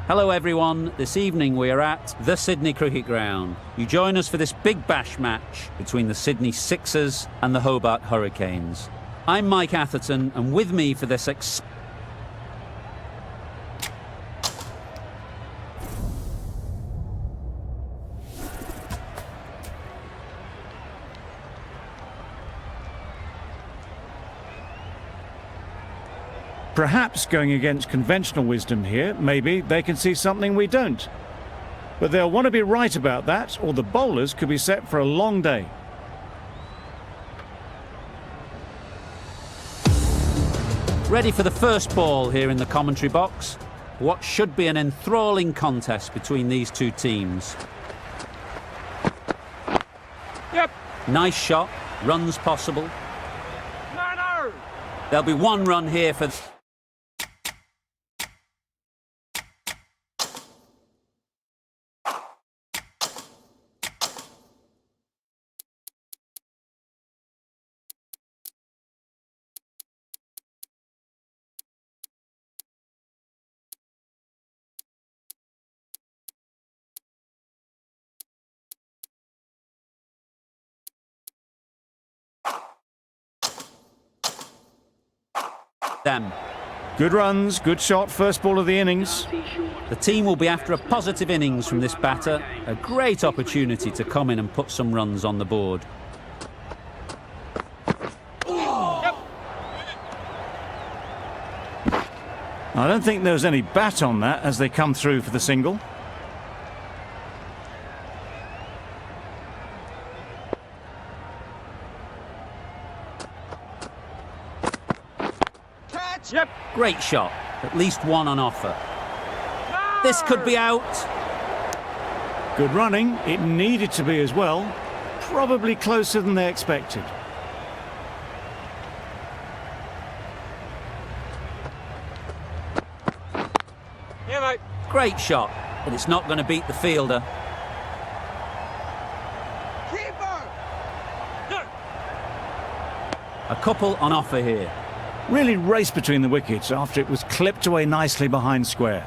Hello everyone, this evening we are at the Sydney Cricket Ground. You join us for this Bigbash match between the Sydney Sixers and the Hobart Hurricanes. I'm Mike Atherton, and with me for this Perhaps going against conventional wisdom here, maybe they can see something we don't. But they'll want to be right about that, or the bowlers could be set for a long day. Ready for the first ball here in the commentary box. What should be an enthralling contest between these two teams. Yep. Nice shot, runs possible. No. There'll be one run here for... them. Good runs, good shot, first ball of the innings. The team will be after a positive innings from this batter. A great opportunity to come in and put some runs on the board. Yep. I don't think there was any bat on that as they come through for the single. Yep. Great shot. At least one on offer. No! This could be out. Good running, it needed to be as well. Probably closer than they expected. Yeah, mate. Great shot, but it's not going to beat the fielder. Keeper! No. A couple on offer here. Really raced between the wickets after it was clipped away nicely behind square.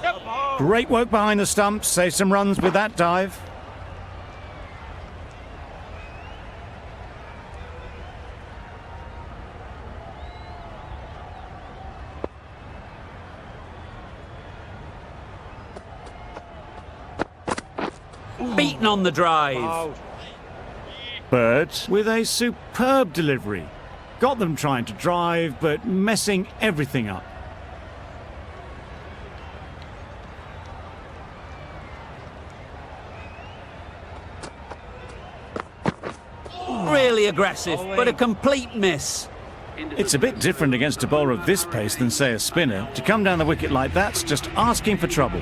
Yep. Great work behind the stumps, saved some runs with that dive. Beaten on the drive. Oh. Bird with a superb delivery. Got them trying to drive, but messing everything up. Really aggressive, but a complete miss. It's a bit different against a bowler of this pace than, say, a spinner. To come down the wicket like that's just asking for trouble.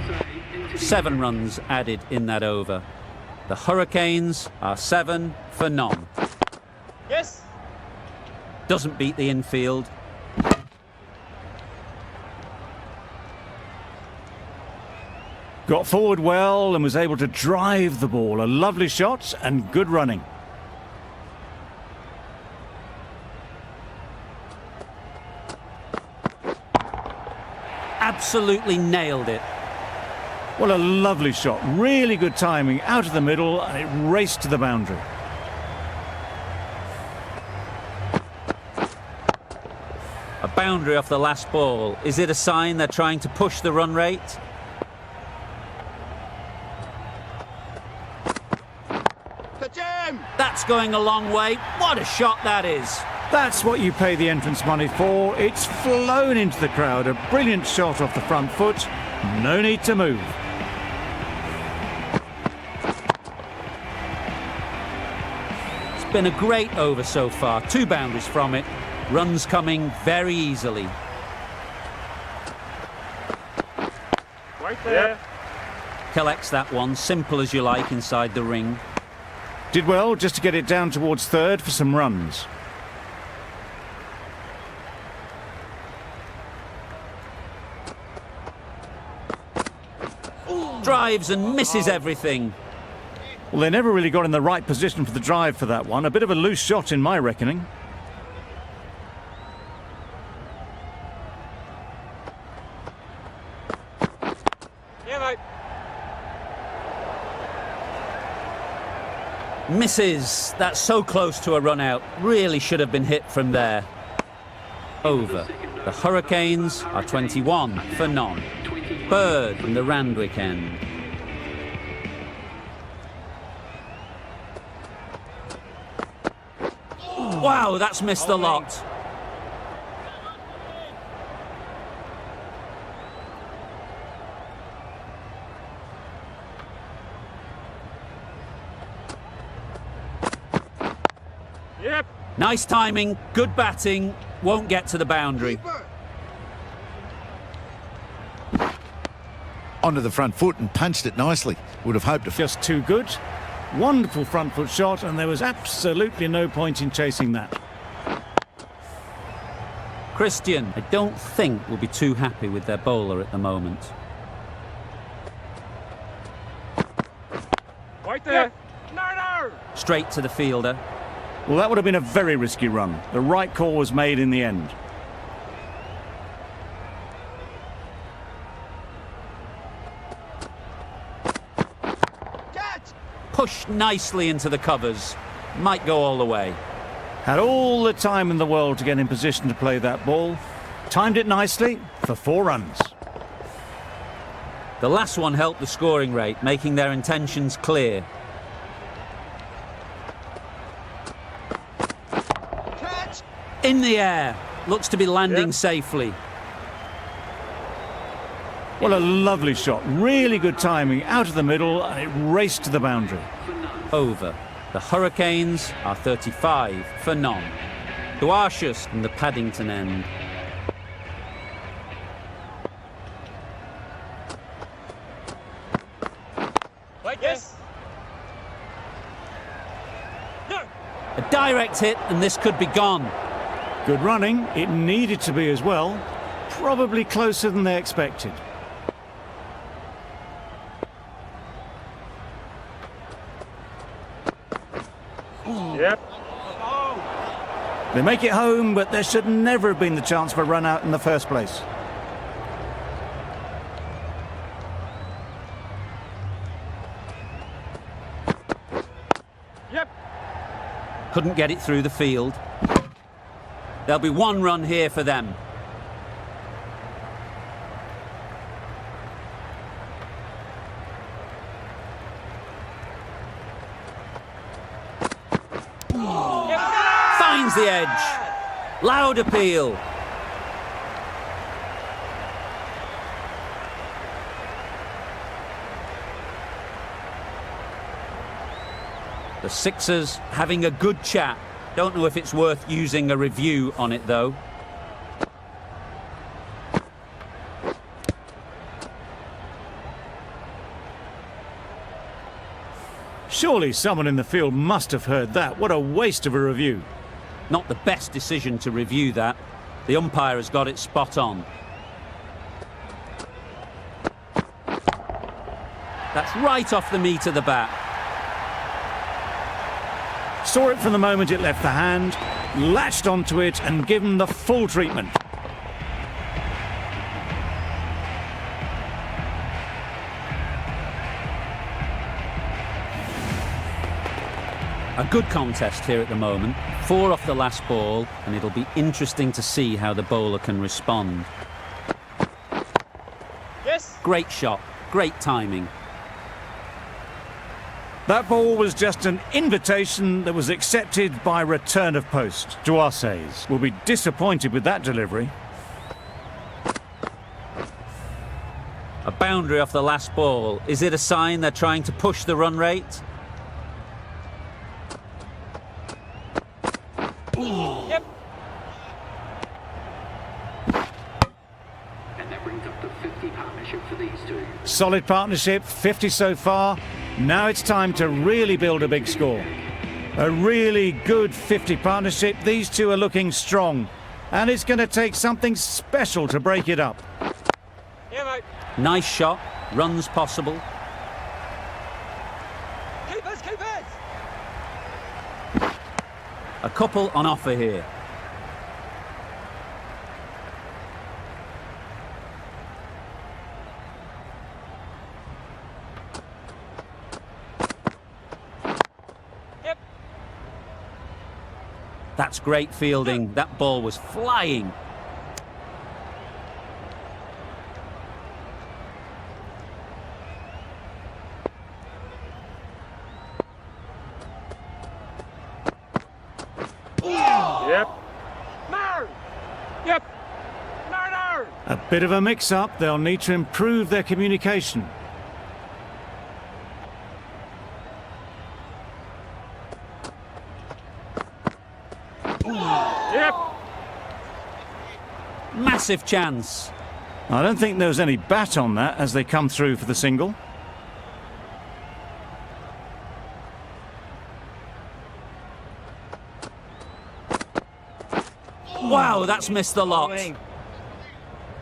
7 runs added in that over. The Hurricanes are 7 for none. Yes. Doesn't beat the infield. Got forward well and was able to drive the ball. A lovely shot and good running. Absolutely nailed it. Well, a lovely shot. Really good timing out of the middle, and it raced to the boundary. A boundary off the last ball. Is it a sign they're trying to push the run rate? The jam. That's going a long way. What a shot that is. That's what you pay the entrance money for. It's flown into the crowd. A brilliant shot off the front foot. No need to move. It's been a great over so far. 2 boundaries from it. Runs coming very easily. Right there. Collects that one, simple as you like, inside the ring. Did well just to get it down towards third for some runs. Drives and misses everything. Well, they never really got in the right position for the drive for that one. A bit of a loose shot in my reckoning. Yeah, mate. Misses. That's so close to a run out. Really should have been hit from there. Over. The Hurricanes are 21 for none. Bird from the Randwick end. Wow, that's missed a lot. Yep. Nice timing, good batting, won't get to the boundary. Onto the front foot and punched it nicely. Would have hoped to. Just too good. Wonderful front foot shot, and there was absolutely no point in chasing that. Christian, I don't think will be too happy with their bowler at the moment. Right there. No. Straight to the fielder. Well, that would have been a very risky run. The right call was made in the end. Catch. Pushed nicely into the covers. Might go all the way. Had all the time in the world to get in position to play that ball. Timed it nicely for 4 runs. The last one helped the scoring rate, making their intentions clear. Catch. In the air. Looks to be landing safely. Well, a lovely shot. Really good timing. Out of the middle, and it raced to the boundary. Over. The Hurricanes are 35 for none. Duarcius from the Paddington end. Right there. Yes. No. A direct hit and this could be gone. Good running. It needed to be as well. Probably closer than they expected. Yep. They make it home, but there should never have been the chance for a run out in the first place. Yep. Couldn't get it through the field. There'll be 1 run here for them. Finds the edge. Loud appeal. The Sixers having a good chat. Don't know if it's worth using a review on it though. Surely someone in the field must have heard that. What a waste of a review. Not the best decision to review that. The umpire has got it spot on. That's right off the meat of the bat. Saw it from the moment it left the hand, latched onto it and given the full treatment. A good contest here at the moment. 4 off the last ball, and it'll be interesting to see how the bowler can respond. Yes. Great shot, great timing. That ball was just an invitation that was accepted by return of post. Duarcius will be disappointed with that delivery. A boundary off the last ball. Is it a sign they're trying to push the run rate? Yep. And that brings up the 50 partnership for these two. Solid partnership, 50 so far. Now it's time to really build a big score. A really good 50 partnership. These two are looking strong. And it's going to take something special to break it up. Yeah, mate. Nice shot, runs possible. Keepers. A couple on offer here. That's great fielding. That ball was flying. Yep. No. Yep. No. A bit of a mix-up. They'll need to improve their communication. Yep. Massive chance. I don't think there was any bat on that as they come through for the single. Wow, that's missed the lot.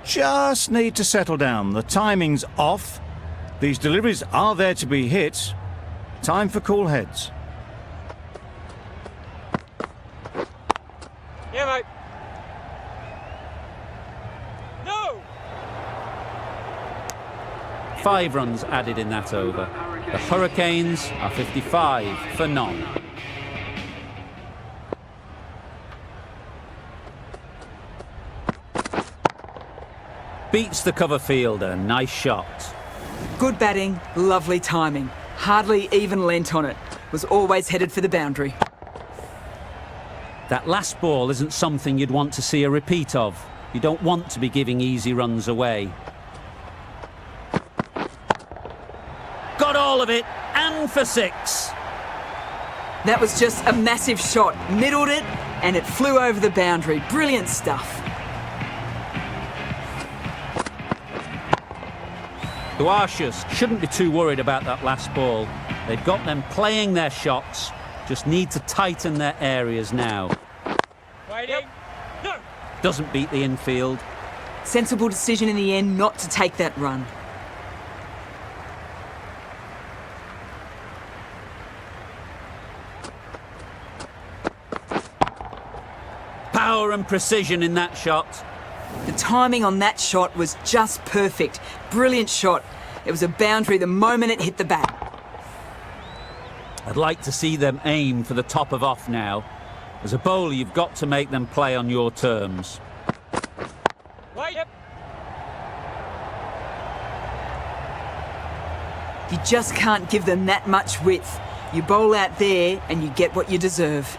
Just need to settle down. The timing's off. These deliveries are there to be hit. Time for cool heads. Yeah, mate. No. 5 runs added in that over. The Hurricanes are 55 for none. Beats the cover fielder. Nice shot. Good batting, lovely timing. Hardly even lent on it. Was always headed for the boundary. That last ball isn't something you'd want to see a repeat of. You don't want to be giving easy runs away. Got all of it, and for 6. That was just a massive shot. Middled it, and it flew over the boundary. Brilliant stuff. The Archers shouldn't be too worried about that last ball. They've got them playing their shots, just need to tighten their areas now. Waiting. No. Doesn't beat the infield. Sensible decision in the end not to take that run. Power and precision in that shot. The timing on that shot was just perfect. Brilliant shot. It was a boundary the moment it hit the bat. I'd like to see them aim for the top of off now. As a bowler, you've got to make them play on your terms. Wait. Yep. You just can't give them that much width. You bowl out there and you get what you deserve.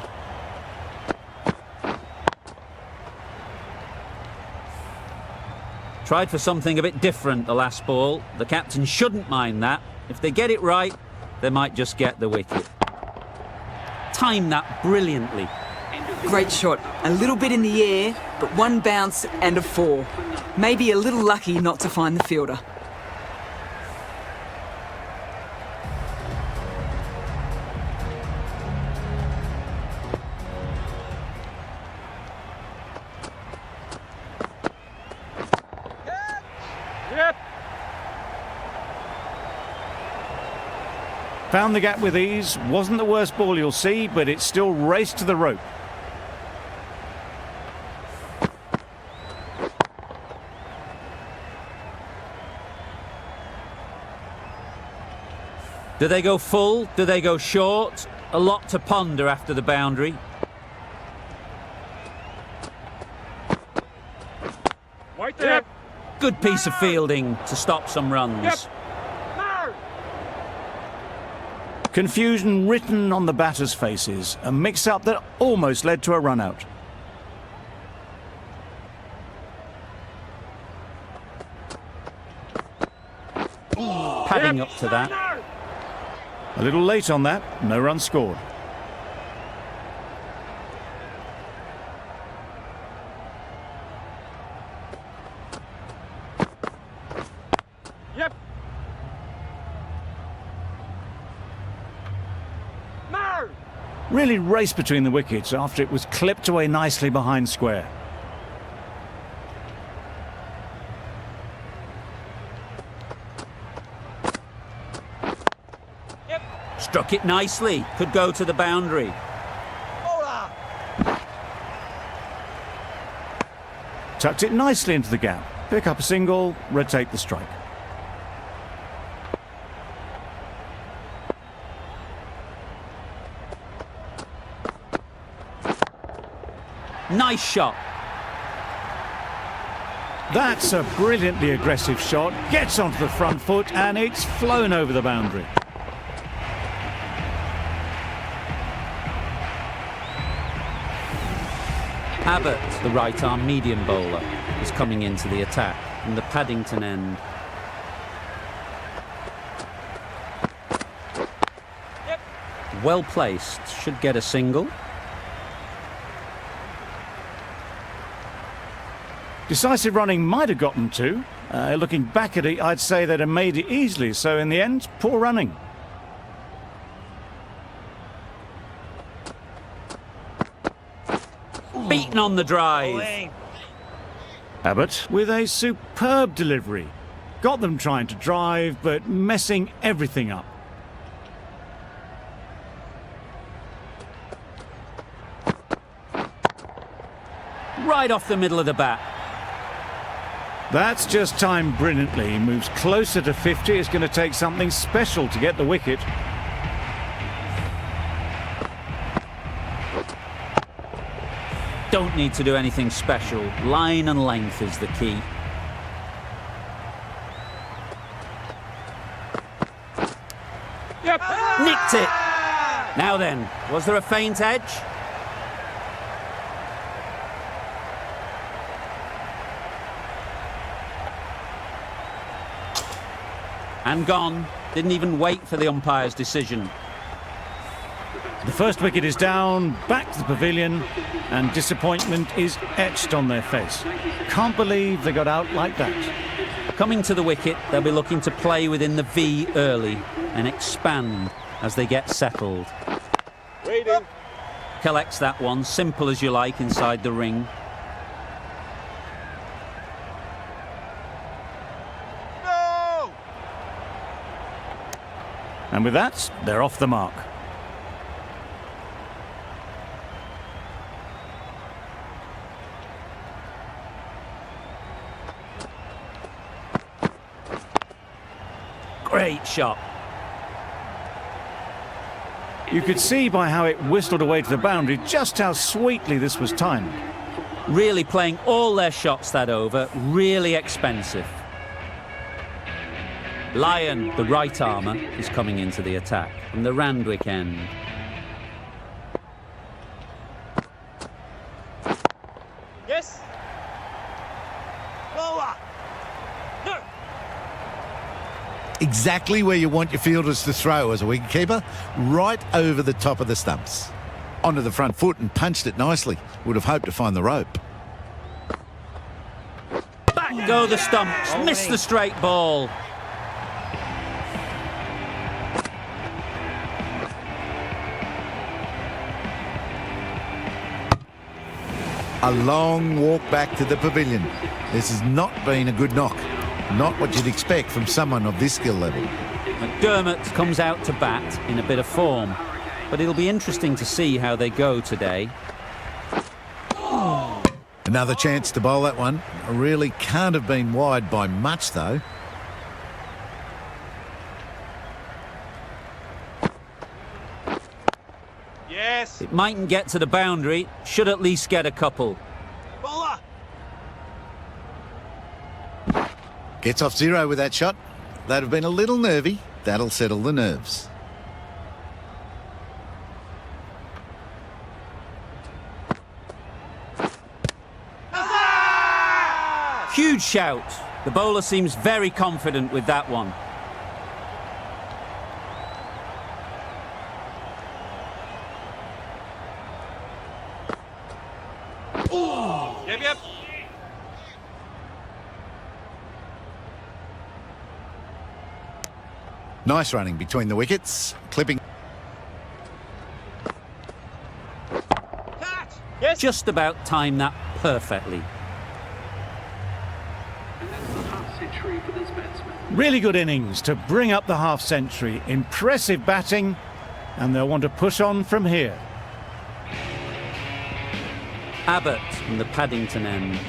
Tried for something a bit different the last ball. The captain shouldn't mind that. If they get it right, they might just get the wicket. Timed that brilliantly. Great shot. A little bit in the air, but one bounce and a 4. Maybe a little lucky not to find the fielder. Yep. Found the gap with ease. Wasn't the worst ball you'll see, but it still raced to the rope. Do they go full? Do they go short? A lot to ponder after the boundary. Wait there. Yep. Good piece of fielding to stop some runs. Yep. No. Confusion written on the batters' faces. A mix-up that almost led to a run-out. Padding up to that. No. A little late on that. No run scored. Yep. No. Really raced between the wickets after it was clipped away nicely behind square. Yep. Struck it nicely. Could go to the boundary. Bowler. Tucked it nicely into the gap. Pick up a single, rotate the strike. Nice shot. That's a brilliantly aggressive shot. Gets onto the front foot and it's flown over the boundary. Hobert, the right-arm medium bowler, is coming into the attack from the Paddington end. Well placed, should get a single. Decisive running might have gotten two. Looking back at it, I'd say they'd have made it easily. So in the end, poor running. Beaten on the drive. Hobert with a superb delivery. Got them trying to drive, but messing everything up. Right off the middle of the bat. That's just timed brilliantly. He moves closer to 50. It's going to take something special to get the wicket. Don't need to do anything special. Line and length is the key. Yep. Nicked it. Now then, was there a feint edge? And gone. Didn't even wait for the umpire's decision. The first wicket is down, back to the pavilion, and disappointment is etched on their face. Can't believe they got out like that. Coming to the wicket, they'll be looking to play within the V early and expand as they get settled. Waiting. Collects that one, simple as you like, inside the ring. No! And with that, they're off the mark. Great shot. You could see by how it whistled away to the boundary just how sweetly this was timed. Really playing all their shots that over, really expensive. Lyon, the right armour, is coming into the attack from the Randwick end. Yes. Bowler. No. Exactly where you want your fielders to throw as a wicketkeeper, right over the top of the stumps. Onto the front foot and punched it nicely. Would have hoped to find the rope. Back go the stumps, miss the straight ball. A long walk back to the pavilion. This has not been a good knock. Not what you'd expect from someone of this skill level. McDermott comes out to bat in a bit of form, but it'll be interesting to see how they go today. Another chance to bowl that one. Really can't have been wide by much, though. Yes. It mightn't get to the boundary, should at least get a couple. Bowler. Gets off zero with that shot. That'd have been a little nervy. That'll settle the nerves. Huge shout. The bowler seems very confident with that one. Yep, yep. Nice running between the wickets. Clipping. Catch. Yes. Just about timed that perfectly. And that's the half-century for this batsman. Really good innings to bring up the half-century. Impressive batting, and they'll want to push on from here. Hobert from the Paddington end.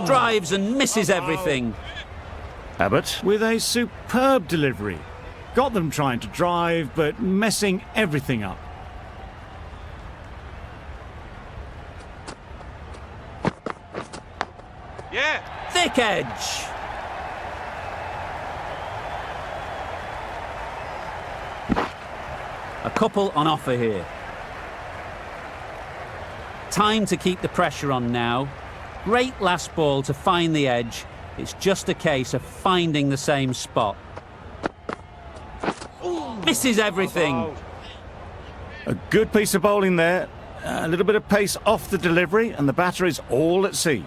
Drives and misses everything. Hobert with a superb delivery. Got them trying to drive, but messing everything up. Yeah. Thick edge. A couple on offer here. Time to keep the pressure on now. Great last ball to find the edge. It's just a case of finding the same spot. Misses everything. A good piece of bowling there. A little bit of pace off the delivery, and the batter is all at sea.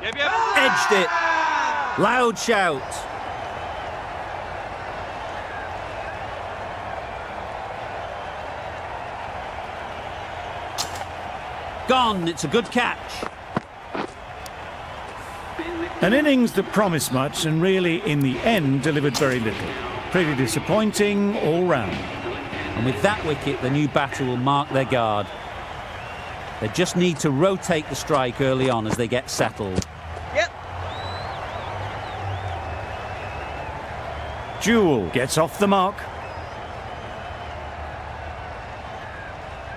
Yep, yep. Edged it. Loud shout. Gone. It's a good catch. An innings that promised much and really, in the end, delivered very little. Pretty disappointing all round. And with that wicket, the new batter will mark their guard. They just need to rotate the strike early on as they get settled. Yep. Jewel gets off the mark.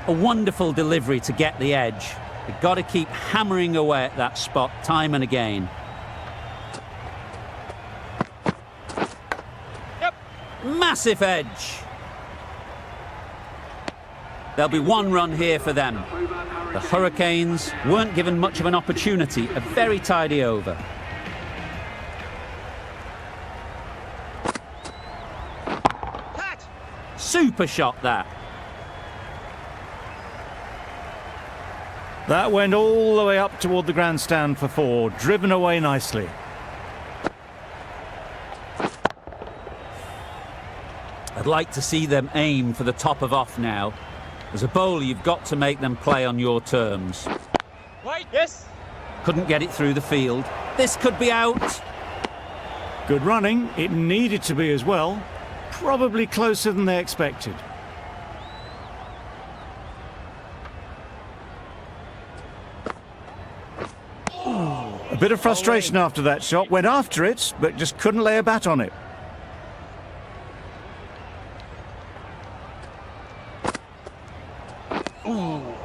A wonderful delivery to get the edge. They've got to keep hammering away at that spot time and again. Yep. Massive edge. There'll be one run here for them. The Hurricanes weren't given much of an opportunity. A very tidy over. Catch. Super shot that. That went all the way up toward the grandstand for 4, driven away nicely. I'd like to see them aim for the top of off now. As a bowler, you've got to make them play on your terms. Wait. Yes. Couldn't get it through the field. This could be out. Good running. It needed to be as well. Probably closer than they expected. A bit of frustration after that shot. Went after it, but just couldn't lay a bat on it.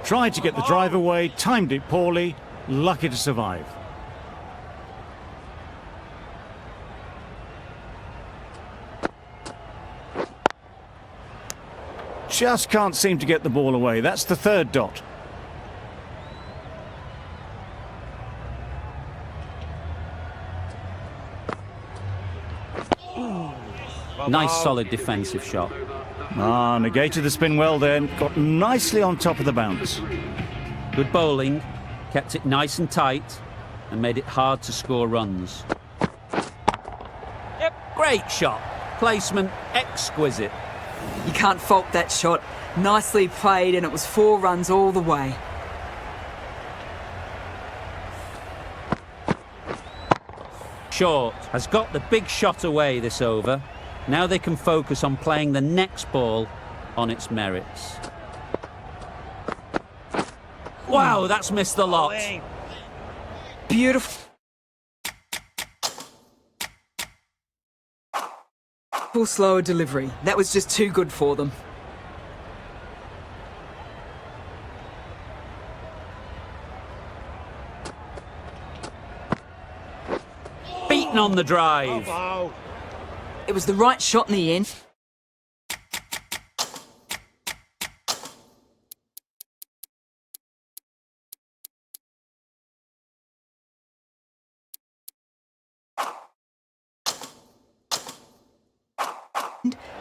Tried to get the drive away, timed it poorly, lucky to survive. Just can't seem to get the ball away. That's the 3rd dot. Nice solid defensive shot. Negated the spin well then. Got nicely on top of the bounce. Good bowling, kept it nice and tight and made it hard to score runs. Yep. Great shot. Placement exquisite. You can't fault that shot. Nicely played, and it was 4 runs all the way. Short has got the big shot away this over. Now they can focus on playing the next ball on its merits. Wow, that's missed the lot. Beautiful. Slower delivery. That was just too good for them. Beaten on the drive. Oh. It was the right shot in the end.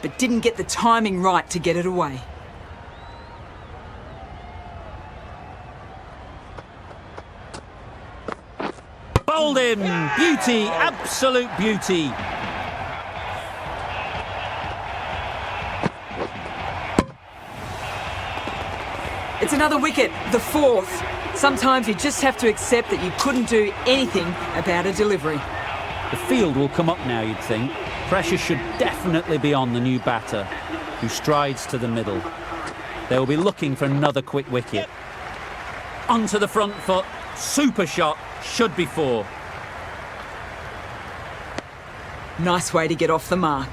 But didn't get the timing right to get it away. Bowled him. Beauty, absolute beauty. It's another wicket, the 4th. Sometimes you just have to accept that you couldn't do anything about a delivery. The field will come up now, you'd think. Pressure should definitely be on the new batter, who strides to the middle. They will be looking for another quick wicket. Onto the front foot. Super shot. Should be 4. Nice way to get off the mark.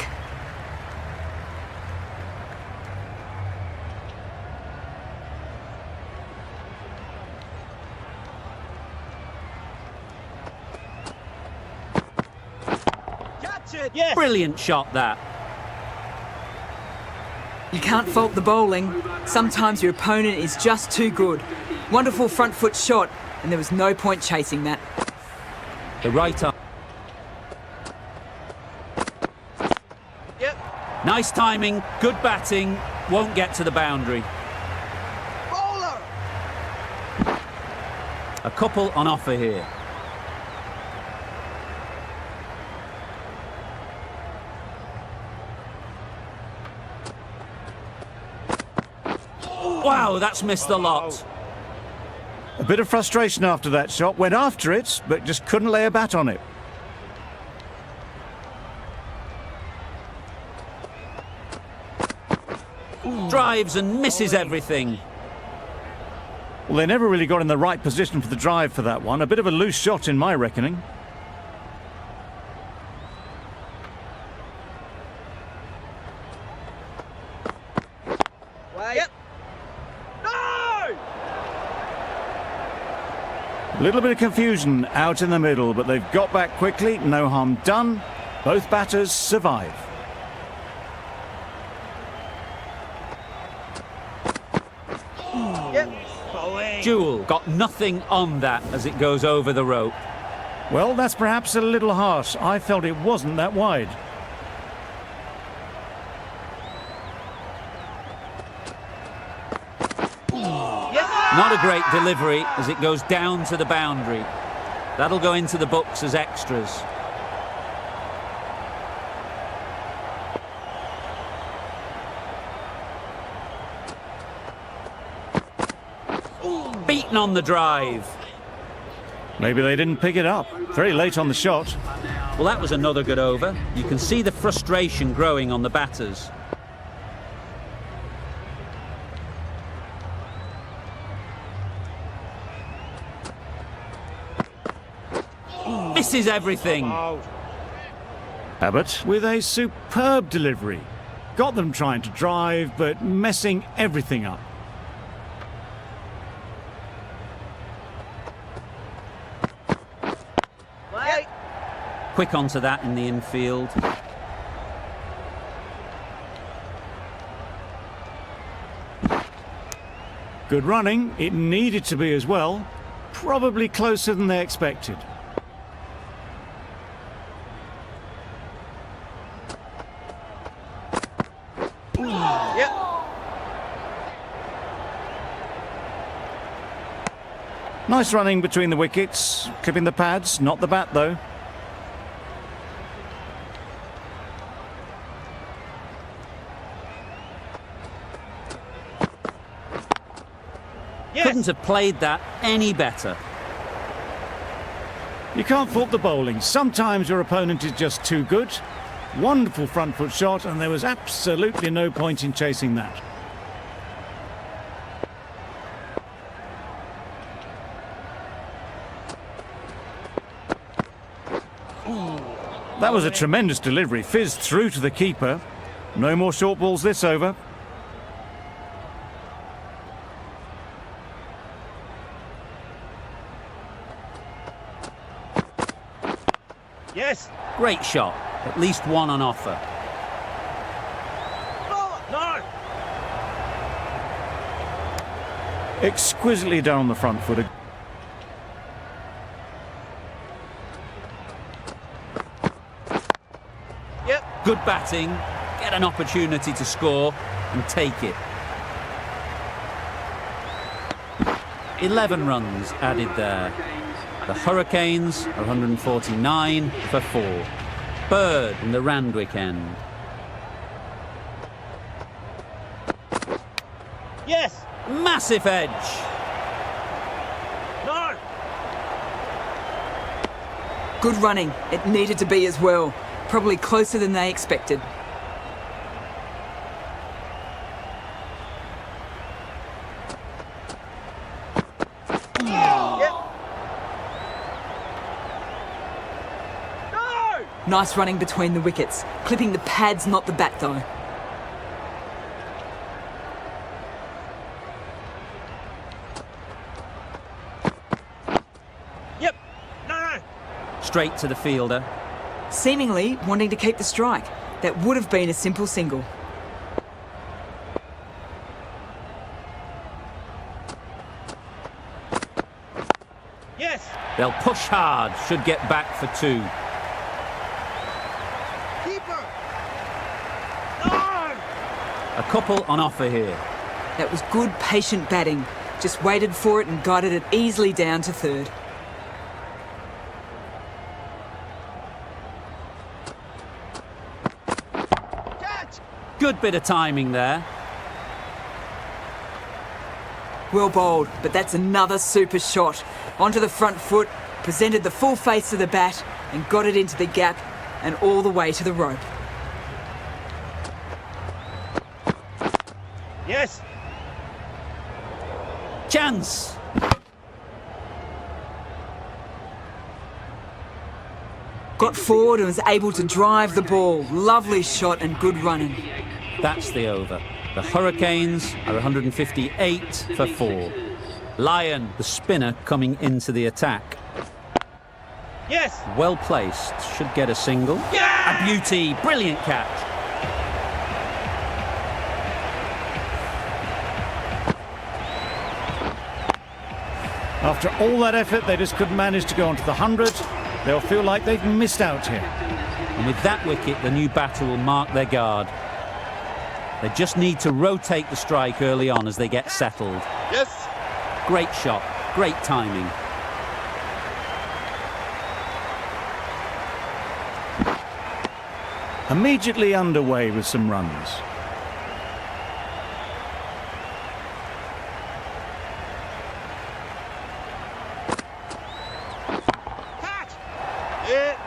Catch it! Yes! Brilliant shot, that. You can't fault the bowling. Sometimes your opponent is just too good. Wonderful front foot shot, and there was no point chasing that. The right arm. Yep. Nice timing, good batting, won't get to the boundary. Bowler! A couple on offer here. Wow, that's missed the lot. A bit of frustration after that shot. Went after it, but just couldn't lay a bat on it. Drives and misses everything. Well, they never really got in the right position for the drive for that one. A bit of a loose shot in my reckoning. Wait. Yep. No! A little bit of confusion out in the middle, but they've got back quickly. No harm done. Both batters survive. Yep. Bowling. Jewel got nothing on that as it goes over the rope. Well, that's perhaps a little harsh. I felt it wasn't that wide. Yes! Not a great delivery as it goes down to the boundary. That'll go into the books as extras. Beaten on the drive. Maybe they didn't pick it up. Very late on the shot. Well, that was another good over. You can see the frustration growing on the batters. Misses everything. Hobert with a superb delivery. Got them trying to drive, but messing everything up. Wait. Quick onto that in the infield. Good running. It needed to be as well. Probably closer than they expected. Yep. Nice running between the wickets. Clipping the pads, not the bat though. Yes! Couldn't have played that any better. You can't fault the bowling. Sometimes your opponent is just too good. Wonderful front foot shot, and there was absolutely no point in chasing that. That was a tremendous delivery. Fizzed through to the keeper. No more short balls this over. Yes! Great shot. At least one on offer. Bowler! No! Exquisitely done on the front foot. Yep. Good batting. Get an opportunity to score and take it. 11 runs added there. The Hurricanes are 149 for 4. Bird in the Randwick end. Yes! Massive edge. No! Good running. It needed to be as well. Probably closer than they expected. Yep. Nice running between the wickets. Clipping the pads, not the bat though. Yep. No. Straight to the fielder. Seemingly wanting to keep the strike. That would have been a simple single. Yes. They'll push hard, should get back for 2. Keeper. No. A couple on offer here. That was good, patient batting. Just waited for it and guided it easily down to third. Catch. Good bit of timing there. Well bowled, but that's another super shot. Onto the front foot, presented the full face of the bat and got it into the gap and all the way to the rope. Yes. Chance! Got forward and was able to drive the ball. Lovely shot and good running. That's the over. The Hurricanes are 158 for 4. Lyon, the spinner, coming into the attack. Yes. Well placed, should get a single. Yeah! A beauty, brilliant catch. After all that effort, they just couldn't manage to go onto the 100. They'll feel like they've missed out here. And with that wicket, the new batter will mark their guard. They just need to rotate the strike early on as they get settled. Yes. Great shot, great timing. Immediately underway with some runs. Catch. Yeah.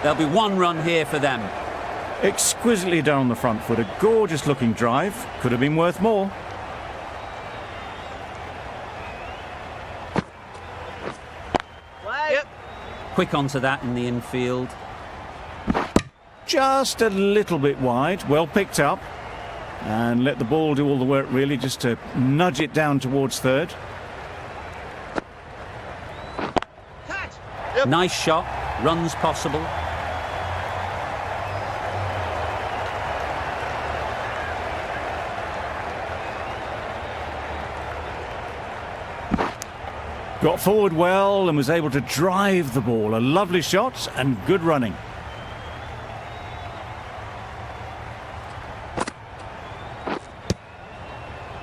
There'll be 1 run here for them. Exquisitely done on the front foot. A gorgeous looking drive. Could have been worth more. Play. Yep. Quick onto that in the infield. Just a little bit wide. Well picked up. And let the ball do all the work really, just to nudge it down towards third. Catch. Yep. Nice shot, runs possible. Got forward well and was able to drive the ball. A lovely shot and good running.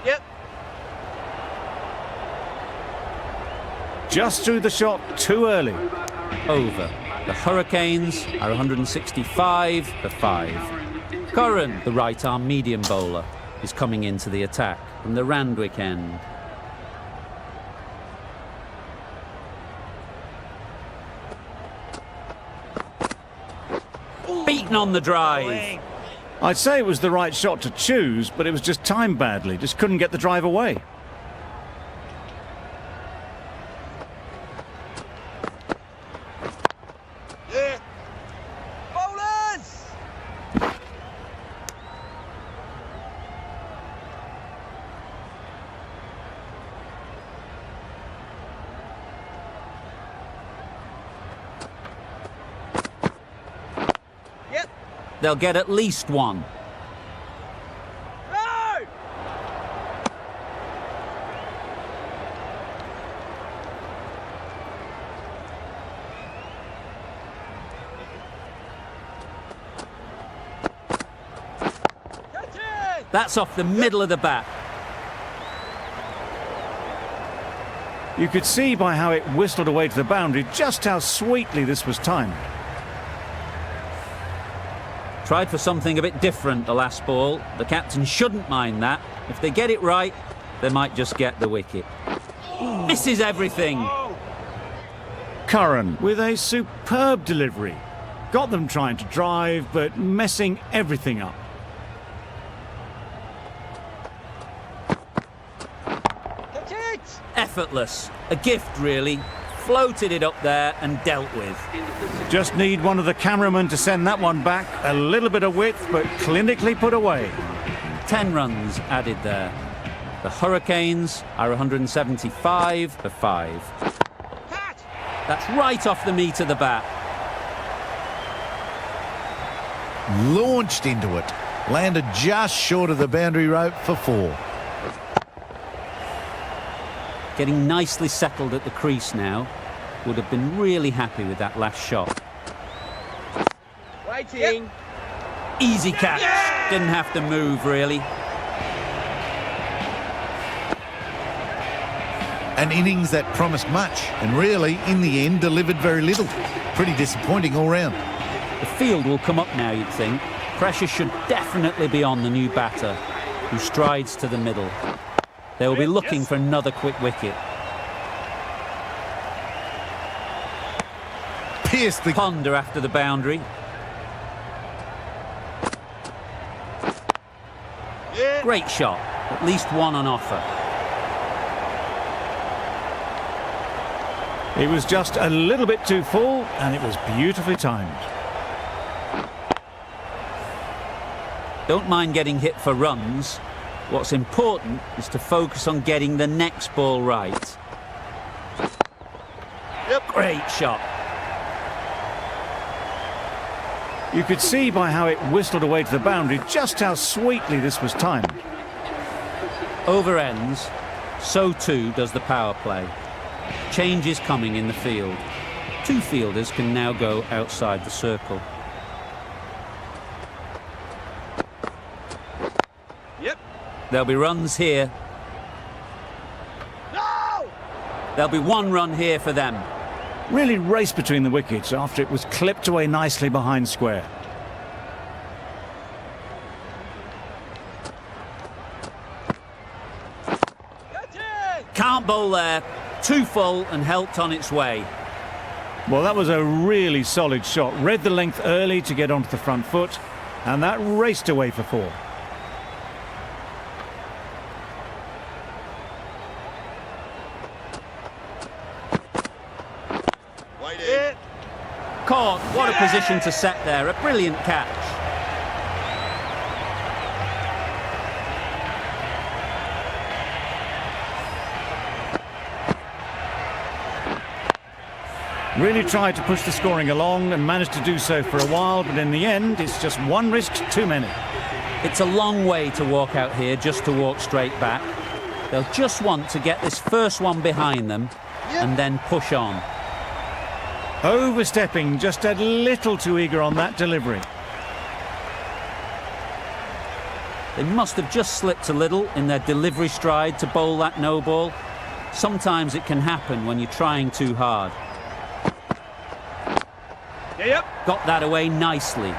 Yep. Just threw the shot too early. Over. The Hurricanes are 165 for 5. Curran, the right-arm medium bowler, is coming into the attack from the Randwick end. Beaten on the drive. I'd say it was the right shot to choose, but it was just timed badly. Just couldn't get the drive away. Yeah. Bowlers. Yep. They'll get at least 1. No. Catch it. That's off the middle of the bat. You could see by how it whistled away to the boundary just how sweetly this was timed. Tried for something a bit different the last ball. The captain shouldn't mind that. If they get it right, they might just get the wicket. Misses everything. Oh. Curran with a superb delivery. Got them trying to drive, but messing everything up. Catch it. Effortless. A gift, really. floated it up there and dealt with. Just need one of the cameramen to send that one back. A little bit of width, but clinically put away. 10 runs added there. The Hurricanes are 175 for 5. Catch! That's right off the meat of the bat. Launched into it. Landed just short of the boundary rope for 4. Getting nicely settled at the crease now. Would have been really happy with that last shot. Waiting. Easy catch. Didn't have to move, really. An innings that promised much and really, in the end, delivered very little. Pretty disappointing all round. The field will come up now, you'd think. Pressure should definitely be on the new batter, who strides to the middle. They will be looking for another quick wicket. Pierced the... Ponder after the boundary. Yeah. Great shot. At least one on offer. It was just a little bit too full, and it was beautifully timed. Don't mind getting hit for runs. What's important is to focus on getting the next ball right. Yep. Great shot. You could see by how it whistled away to the boundary just how sweetly this was timed. Over ends, so too does the power play. Change is coming in the field. 2 fielders can now go outside the circle. Yep. There'll be runs here. No! There'll be 1 run here for them. Really raced between the wickets after it was clipped away nicely behind square. Catch it! Can't bowl there. Too full and helped on its way. Well, that was a really solid shot. Read the length early to get onto the front foot, and that raced away for 4. Waiting. Caught. What a position to set there. A brilliant catch. Really tried to push the scoring along and managed to do so for a while, but in the end, it's just 1 risk too many. It's a long way to walk out here just to walk straight back. They'll just want to get this first one behind them and then push on. Overstepping, just a little too eager on that delivery. They must have just slipped a little in their delivery stride to bowl that no ball. Sometimes it can happen when you're trying too hard. Yep. Got that away nicely.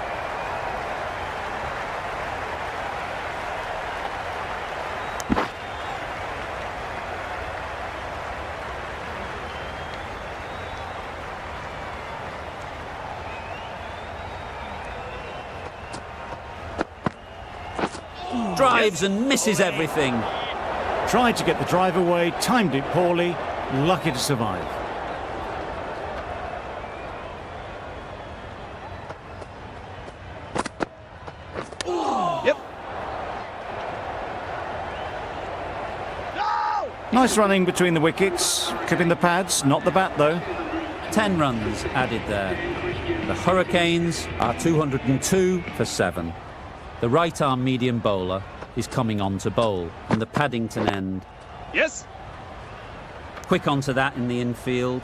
Drives and misses everything. Tried to get the drive away, timed it poorly, lucky to survive. Yep. No! Nice running between the wickets, clipping the pads, not the bat though. 10 runs added there. The Hurricanes are 202 for 7. The right-arm medium bowler is coming on to bowl from the Paddington end. Yes. Quick onto that in the infield.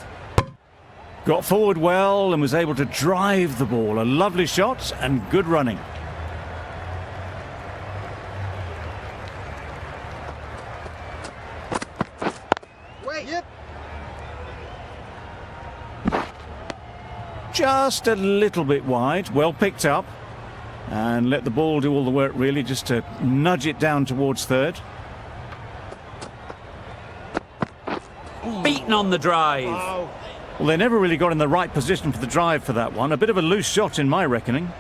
Got forward well and was able to drive the ball. A lovely shot and good running. Wait. Yep. Just a little bit wide, well picked up. And let the ball do all the work really, just to nudge it down towards third. Beaten on the drive. Oh. Well, they never really got in the right position for the drive for that one. A bit of a loose shot in my reckoning.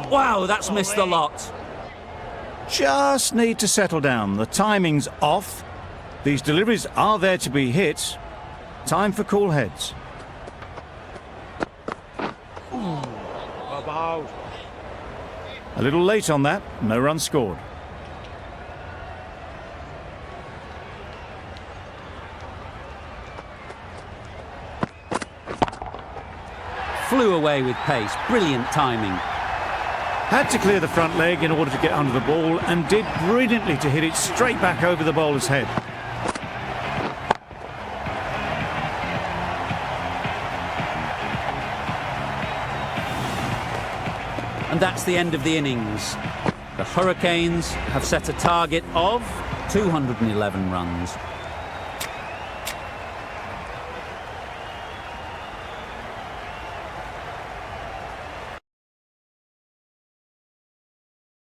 Wow, that's missed a lot. just need to settle down. The timing's off. These deliveries are there to be hit. Time for cool heads. A little late on that, no run scored. Flew away with pace, brilliant timing. Had to clear the front leg in order to get under the ball and did brilliantly to hit it straight back over the bowler's head. And that's the end of the innings. The Hurricanes have set a target of 211 runs.